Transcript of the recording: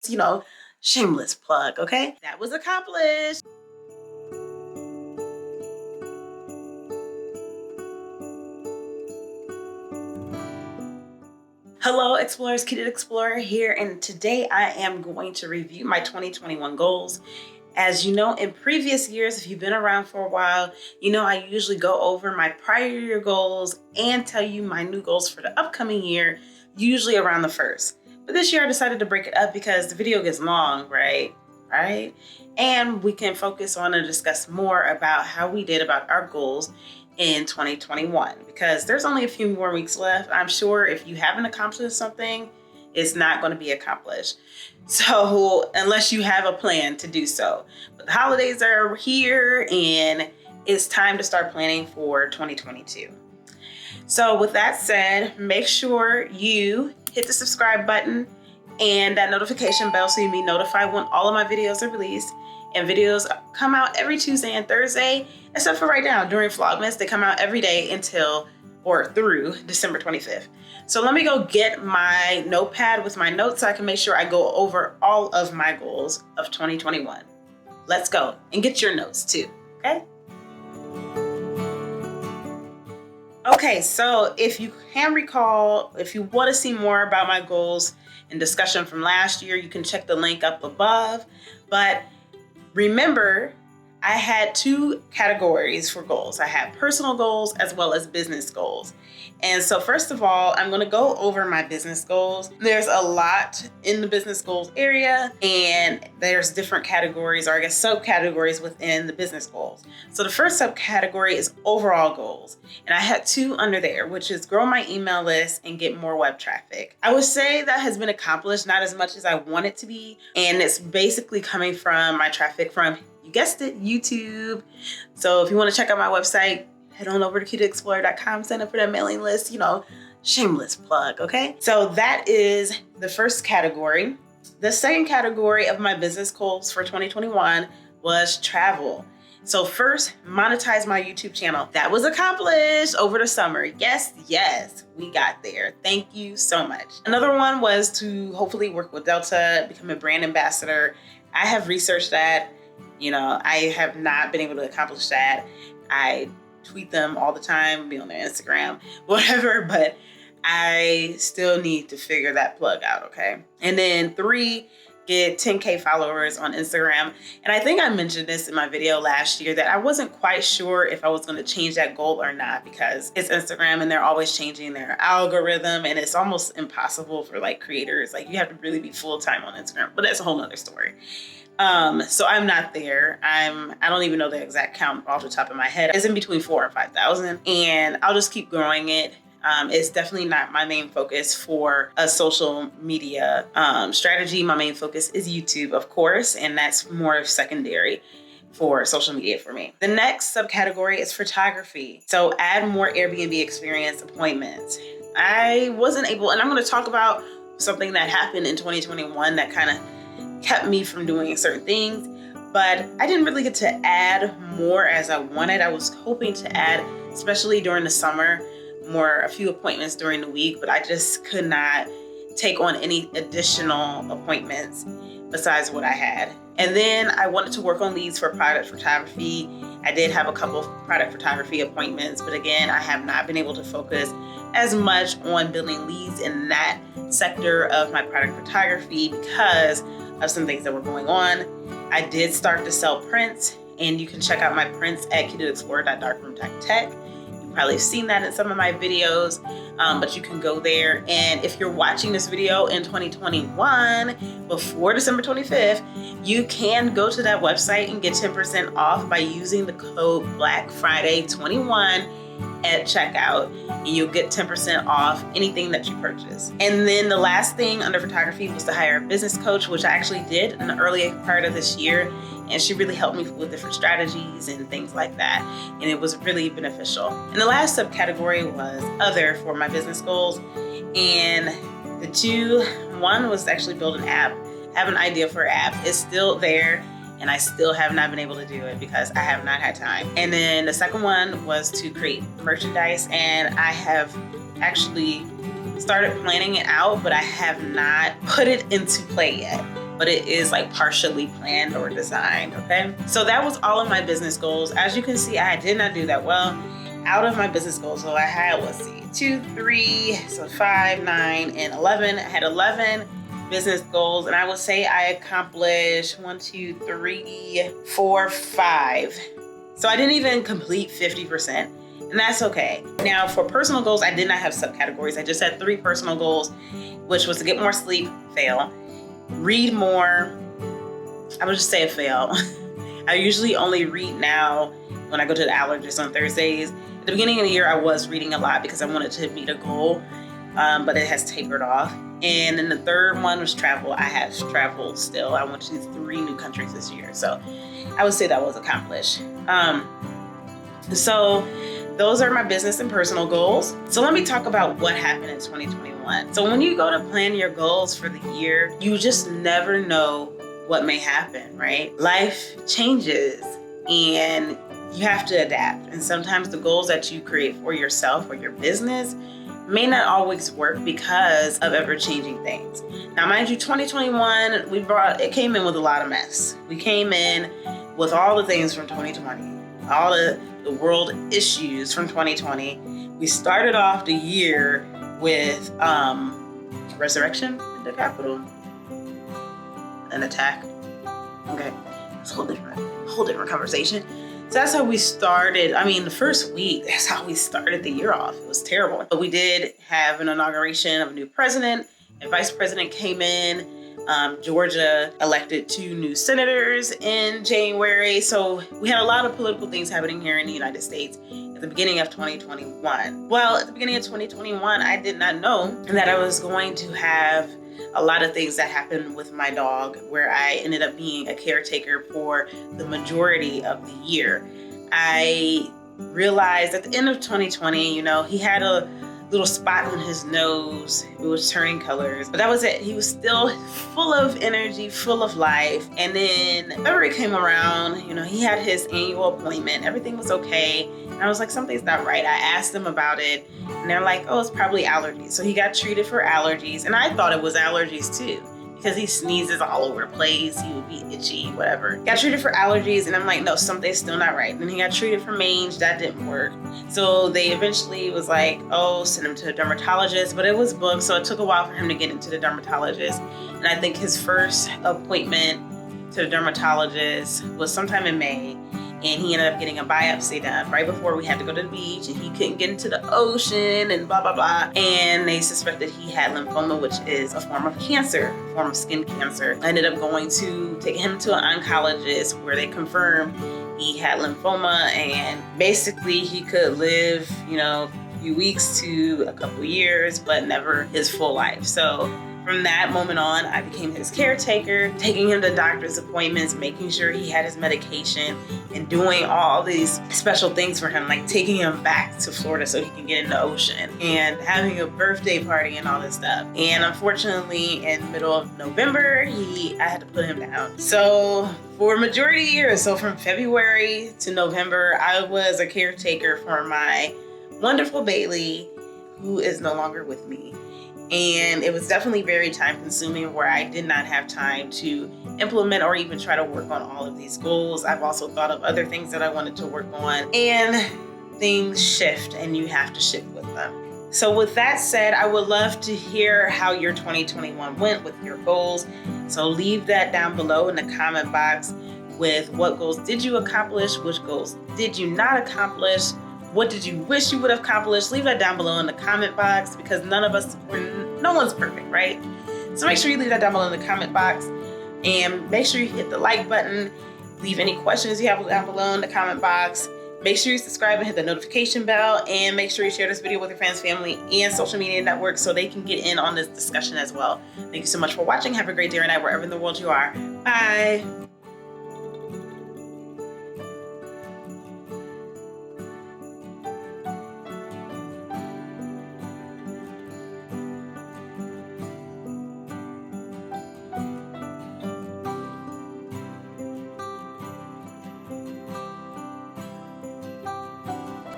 you know, shameless plug, okay? That was accomplished. Hello Explorers, Kid Explorer here, and today I am going to review my 2021 goals. As you know, in previous years, if you've been around for a while, you know I usually go over my prior year goals and tell you my new goals for the upcoming year, usually around the 1st. But this year I decided to break it up because the video gets long, right? And we can focus on and discuss more about how we did about our goals in 2021, because there's only a few more weeks left. I'm sure if you haven't accomplished something, it's not going to be accomplished. So unless you have a plan to do so. But the holidays are here and it's time to start planning for 2022. So with that said, make sure you hit the subscribe button and that notification bell so you'll be notified when all of my videos are released. And videos come out every Tuesday and Thursday, except for right now during Vlogmas. They come out every day until or through December 25th. So let me go get my notepad with my notes so I can make sure I go over all of my goals of 2021. Let's go and get your notes too, okay? Okay, so if you can recall, if you want to see more about my goals and discussion from last year, you can check the link up above. But remember, I had 2 categories for goals. I had personal goals as well as business goals. And so first of all, I'm going to go over my business goals. There's a lot in the business goals area, and there's different categories, or I guess subcategories within the business goals. So the first subcategory is overall goals. And I had 2 under there, which is grow my email list and get more web traffic. I would say that has been accomplished, not as much as I want it to be. And it's basically coming from my traffic from, you guessed it, YouTube. So if you want to check out my website, head on over to cutexplorer.com, sign up for that mailing list, shameless plug, okay? So that is the first category. The second category of my business goals for 2021 was travel. So first, monetize my YouTube channel. That was accomplished over the summer. Yes, we got there. Thank you so much. Another one was to hopefully work with Delta, become a brand ambassador. I have researched that. I have not been able to accomplish that. I tweet them all the time, be on their Instagram, whatever, but I still need to figure that plug out, okay? And then 3, get 10K followers on Instagram. And I think I mentioned this in my video last year that I wasn't quite sure if I was going to change that goal or not, because it's Instagram and they're always changing their algorithm, and it's almost impossible for creators. You have to really be full-time on Instagram, but that's a whole nother story. So I'm not there. I don't even know the exact count off the top of my head. It's in between 4,000 and 5,000, and I'll just keep growing it. It's definitely not my main focus for a social media strategy. My main focus is YouTube, of course, and that's more of secondary for social media for me. The next subcategory is photography. So add more Airbnb experience appointments. I wasn't able, and I'm going to talk about something that happened in 2021 that kind of kept me from doing certain things, but I didn't really get to add more as I wanted. I was hoping to add, especially during the summer, a few appointments during the week, but I just could not take on any additional appointments besides what I had. And then I wanted to work on leads for product photography. I did have a couple of product photography appointments, but again, I have not been able to focus as much on building leads in that sector of my product photography because of some things that were going on. I did start to sell prints, and you can check out my prints at kittyexplorer.darkroom.tech. You probably have seen that in some of my videos, but you can go there. And if you're watching this video in 2021, before December 25th, you can go to that website and get 10% off by using the code BLACKFRIDAY21 at checkout, and you'll get 10% off anything that you purchase. And then the last thing under photography was to hire a business coach, which I actually did in the early part of this year, and she really helped me with different strategies and things like that, and it was really beneficial. And the last subcategory was other for my business goals, and the 2, one was to actually build an app. I have an idea for an app. It's still there, and I still have not been able to do it because I have not had time. And then the second one was to create merchandise, and I have actually started planning it out, but I have not put it into play yet. but it is like partially planned or designed, okay? So that was all of my business goals. As you can see, I did not do that well. Out of my business goals, so I had, let's see, 2, 3, so 5, 9, and 11. I had 11 business goals, and I would say I accomplished 1, 2, 3, 4, 5. So I didn't even complete 50%, and that's okay. Now for personal goals, I did not have subcategories. I just had 3 personal goals, which was to get more sleep, fail, read more, I would just say a fail. I usually only read now when I go to the allergist on Thursdays. At the beginning of the year, I was reading a lot because I wanted to meet a goal, but it has tapered off. And then the third one was travel. I have traveled still. I went to 3 new countries this year. So I would say that was accomplished. So those are my business and personal goals. So let me talk about what happened in 2021. So when you go to plan your goals for the year, you just never know what may happen, right? Life changes and you have to adapt. And sometimes the goals that you create for yourself or your business may not always work because of ever-changing things. Now, mind you, 2021, it came in with a lot of mess. We came in with all the things from 2020, all the world issues from 2020. We started off the year with resurrection in the Capitol, an attack. Okay, it's a whole different conversation. So that's how we started. I mean, the first week, that's how we started the year off. It was terrible. But we did have an inauguration of a new president. A vice president came in. Georgia elected 2 new senators in January. So we had a lot of political things happening here in the United States at the beginning of 2021. Well, at the beginning of 2021, I did not know that I was going to have a lot of things that happened with my dog, where I ended up being a caretaker for the majority of the year. I realized at the end of 2020, he had a little spot on his nose. It was turning colors, but that was it. He was still full of energy, full of life. And then February came around, he had his annual appointment. Everything was okay. And I was like, something's not right. I asked them about it and they're like, oh, it's probably allergies. So he got treated for allergies. And I thought it was allergies too, because he sneezes all over the place. He would be itchy, whatever. Got treated for allergies, and I'm like, no, something's still not right. And then he got treated for mange. That didn't work. So they eventually was like, oh, send him to a dermatologist, but it was booked. So it took a while for him to get into the dermatologist. And I think his first appointment to the dermatologist was sometime in May. And he ended up getting a biopsy done right before we had to go to the beach, and he couldn't get into the ocean and blah, blah, blah. And they suspected he had lymphoma, which is a form of cancer, a form of skin cancer. I ended up taking him to an oncologist where they confirmed he had lymphoma, and basically he could live, a few weeks to a couple years, but never his full life. So from that moment on, I became his caretaker, taking him to doctor's appointments, making sure he had his medication, and doing all these special things for him, like taking him back to Florida so he can get in the ocean, and having a birthday party and all this stuff. And unfortunately, in the middle of November, I had to put him down. So for a majority of the year, so from February to November, I was a caretaker for my wonderful Bailey, who is no longer with me. And it was definitely very time consuming, where I did not have time to implement or even try to work on all of these goals. I've also thought of other things that I wanted to work on, and things shift and you have to shift with them. So with that said, I would love to hear how your 2021 went with your goals. So leave that down below in the comment box with what goals did you accomplish, which goals did you not accomplish, what did you wish you would have accomplished? Leave that down below in the comment box, because no one's perfect, right? So make sure you leave that down below in the comment box, and make sure you hit the like button. Leave any questions you have down below in the comment box. Make sure you subscribe and hit the notification bell, and make sure you share this video with your friends, family, and social media networks so they can get in on this discussion as well. Thank you so much for watching. Have a great day or night wherever in the world you are. Bye.